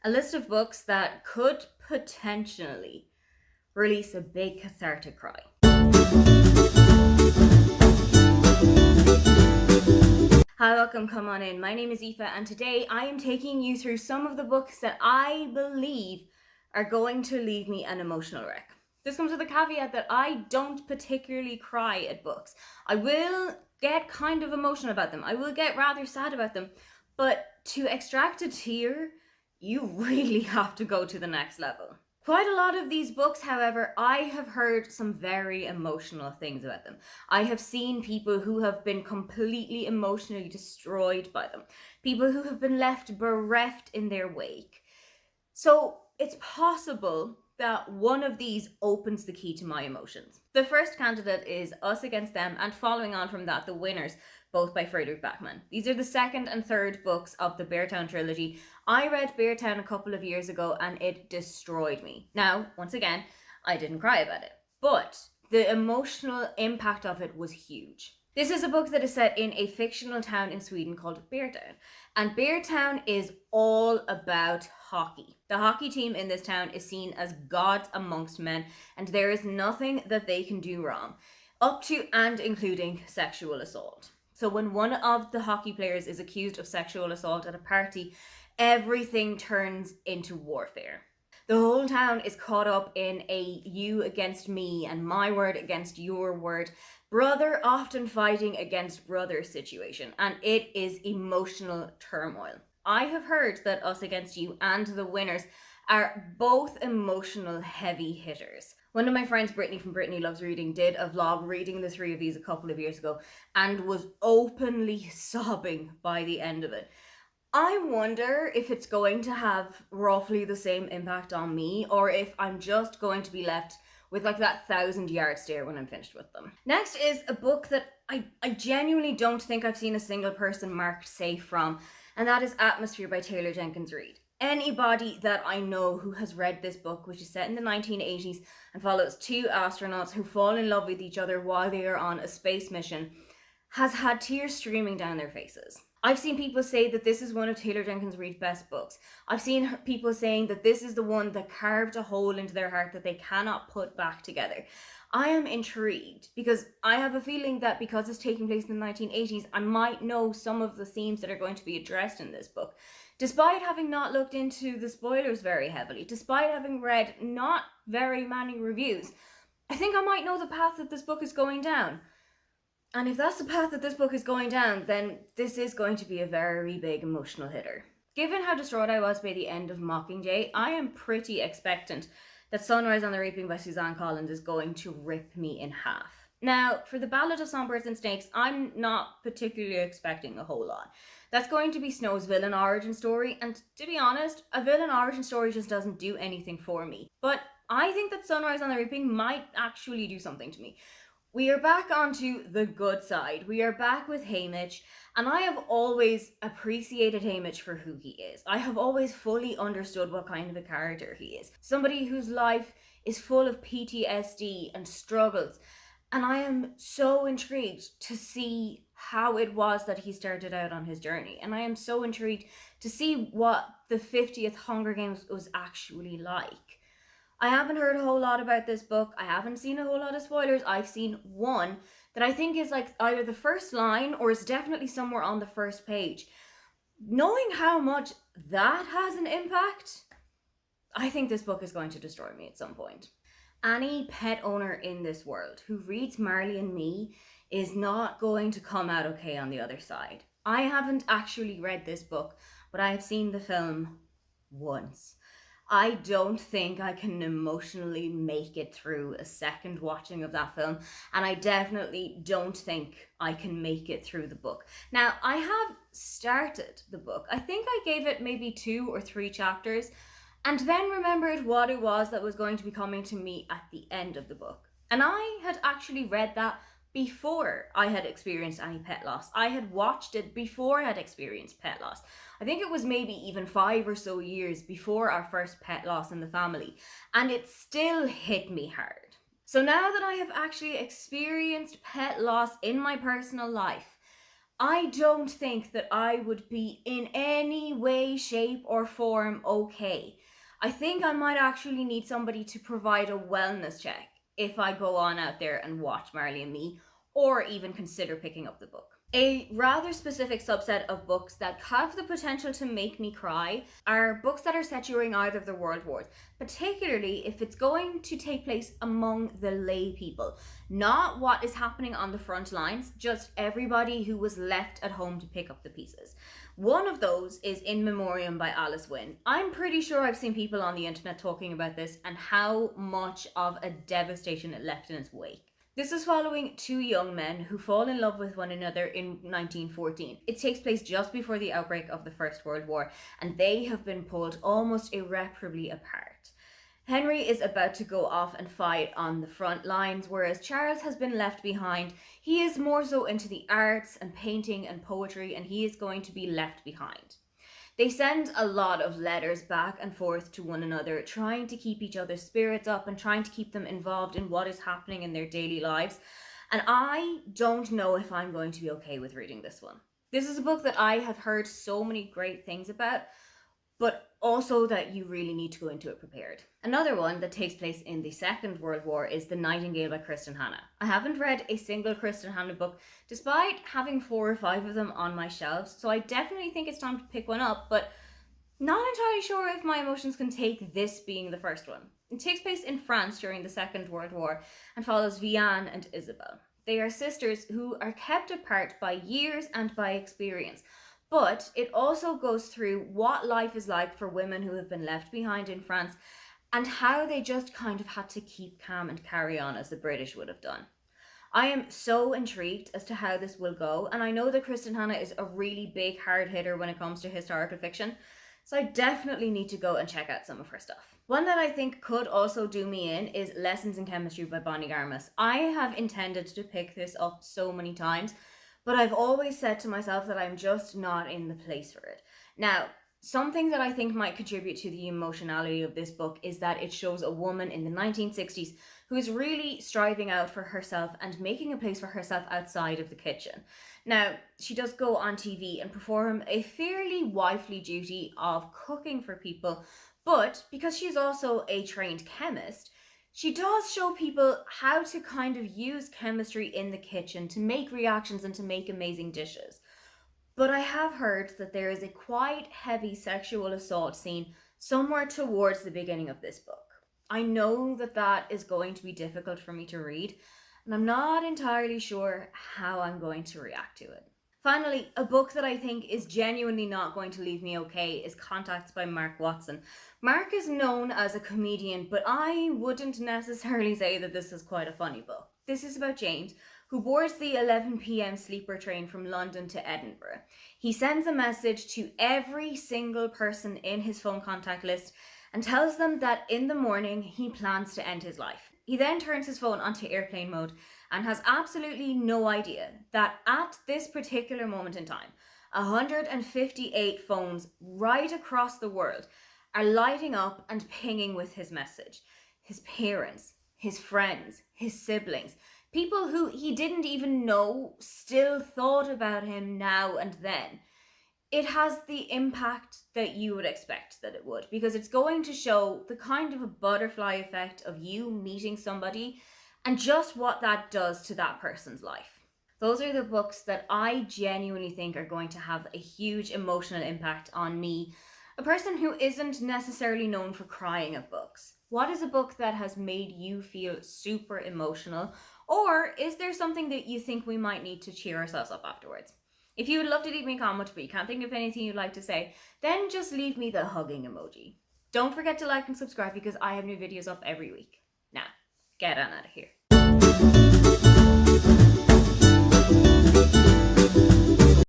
A list of books that could potentially release a big cathartic cry. Hi, welcome, come on in. My name is Aoife, and today I am taking you through some of the books that I believe are going to leave me an emotional wreck. This comes with a caveat that I don't particularly cry at books. I will get kind of emotional about them, I will get rather sad about them, but to extract a tear, you really have to go to the next level. Quite a lot of these books, however, I have heard some very emotional things about them. I have seen people who have been completely emotionally destroyed by them, people who have been left bereft in their wake. So it's possible that one of these opens the key to my emotions. The first candidate is Us Against Them, and following on from that, The Winners, both by Fredrik Backman. These are the second and third books of the Beartown trilogy. I read Beartown a couple of years ago and it destroyed me. Now, once again, I didn't cry about it, but the emotional impact of it was huge. This is a book that is set in a fictional town in Sweden called Beartown. And Beartown is all about hockey. The hockey team in this town is seen as gods amongst men, and there is nothing that they can do wrong, up to and including sexual assault. So when one of the hockey players is accused of sexual assault at a party, everything turns into warfare. The whole town is caught up in a you against me and my word against your word, brother often fighting against brother situation, and it is emotional turmoil. I have heard that Us Against You and The Winners are both emotional heavy hitters. One of my friends, Brittany from Brittany Loves Reading, did a vlog reading the three of these a couple of years ago and was openly sobbing by the end of it. I wonder if it's going to have roughly the same impact on me, or if I'm just going to be left with like that 1,000-yard stare when I'm finished with them. Next is a book that I genuinely don't think I've seen a single person marked safe from, and that is Atmosphere by Taylor Jenkins Reid. Anybody that I know who has read this book, which is set in the 1980s and follows two astronauts who fall in love with each other while they are on a space mission, has had tears streaming down their faces. I've seen people say that this is one of Taylor Jenkins Reid's best books. I've seen people saying that this is the one that carved a hole into their heart that they cannot put back together. I am intrigued because I have a feeling that because it's taking place in the 1980s, I might know some of the themes that are going to be addressed in this book. Despite having not looked into the spoilers very heavily, despite having read not very many reviews, I think I might know the path that this book is going down. And if that's the path that this book is going down, then this is going to be a very big emotional hitter. Given how distraught I was by the end of Mockingjay, I am pretty expectant that Sunrise on the Reaping by Suzanne Collins is going to rip me in half. Now, for The Ballad of Songbirds and Snakes, I'm not particularly expecting a whole lot. That's going to be Snow's villain origin story, and to be honest, a villain origin story just doesn't do anything for me. But I think that Sunrise on the Reaping might actually do something to me. We are back onto the good side. We are back with Haymitch, and I have always appreciated Haymitch for who he is. I have always fully understood what kind of a character he is. Somebody whose life is full of PTSD and struggles, and I am so intrigued to see how it was that he started out on his journey. And I am so intrigued to see what the 50th Hunger Games was actually like. I haven't heard a whole lot about this book. I haven't seen a whole lot of spoilers. I've seen one that I think is like either the first line or is definitely somewhere on the first page. Knowing how much that has an impact, I think this book is going to destroy me at some point. Any pet owner in this world who reads Marley and Me is not going to come out okay on the other side. I haven't actually read this book, but I have seen the film once. I don't think I can emotionally make it through a second watching of that film, and I definitely don't think I can make it through the book. Now, I have started the book. I think I gave it maybe 2 or 3 chapters, and then remembered what it was that was going to be coming to me at the end of the book. And I had actually read that before I had experienced any pet loss. I had watched it before I had experienced pet loss. I think it was maybe even 5 or so years before our first pet loss in the family, and it still hit me hard. So now that I have actually experienced pet loss in my personal life, I don't think that I would be in any way, shape, or form okay. I think I might actually need somebody to provide a wellness check if I go on out there and watch Marley and Me, or even consider picking up the book. A rather specific subset of books that have the potential to make me cry are books that are set during either of the world wars, particularly if it's going to take place among the lay people. Not what is happening on the front lines, just everybody who was left at home to pick up the pieces. One of those is In Memoriam by Alice Wynne. I'm pretty sure I've seen people on the internet talking about this and how much of a devastation it left in its wake. This is following two young men who fall in love with one another in 1914. It takes place just before the outbreak of the First World War, and they have been pulled almost irreparably apart. Henry is about to go off and fight on the front lines, whereas Charles has been left behind. He is more so into the arts and painting and poetry, and he is going to be left behind. They send a lot of letters back and forth to one another, trying to keep each other's spirits up and trying to keep them involved in what is happening in their daily lives. And I don't know if I'm going to be okay with reading this one. This is a book that I have heard so many great things about, but also that you really need to go into it prepared. Another one that takes place in the Second World War is The Nightingale by Kristin Hannah. I haven't read a single Kristin Hannah book, despite having 4 or 5 of them on my shelves, so I definitely think it's time to pick one up, but not entirely sure if my emotions can take this being the first one. It takes place in France during the Second World War and follows Vianne and Isabel. They are sisters who are kept apart by years and by experience. But it also goes through what life is like for women who have been left behind in France and how they just kind of had to keep calm and carry on as the British would have done. I am so intrigued as to how this will go, and I know that Kristin Hannah is a really big hard hitter when it comes to historical fiction, so I definitely need to go and check out some of her stuff. One that I think could also do me in is Lessons in Chemistry by Bonnie Garmus. I have intended to pick this up so many times, but I've always said to myself that I'm just not in the place for it. Now, something that I think might contribute to the emotionality of this book is that it shows a woman in the 1960s who is really striving out for herself and making a place for herself outside of the kitchen. Now, she does go on TV and perform a fairly wifely duty of cooking for people, but because she's also a trained chemist, she does show people how to kind of use chemistry in the kitchen to make reactions and to make amazing dishes. But I have heard that there is a quite heavy sexual assault scene somewhere towards the beginning of this book. I know that that is going to be difficult for me to read, and I'm not entirely sure how I'm going to react to it. Finally, a book that I think is genuinely not going to leave me okay is Contacts by Mark Watson. Mark is known as a comedian, but I wouldn't necessarily say that this is quite a funny book. This is about James, who boards the 11 p.m. sleeper train from London to Edinburgh. He sends a message to every single person in his phone contact list and tells them that in the morning he plans to end his life. He then turns his phone onto airplane mode and has absolutely no idea that at this particular moment in time, 158 phones right across the world are lighting up and pinging with his message. His parents, his friends, his siblings, people who he didn't even know still thought about him now and then. It has the impact that you would expect that it would, because it's going to show the kind of a butterfly effect of you meeting somebody and just what that does to that person's life. Those are the books that I genuinely think are going to have a huge emotional impact on me, a person who isn't necessarily known for crying at books. What is a book that has made you feel super emotional? Or is there something that you think we might need to cheer ourselves up afterwards? If you would love to leave me a comment, but you can't think of anything you'd like to say, then just leave me the hugging emoji. Don't forget to like and subscribe because I have new videos up every week. Now, get on out of here.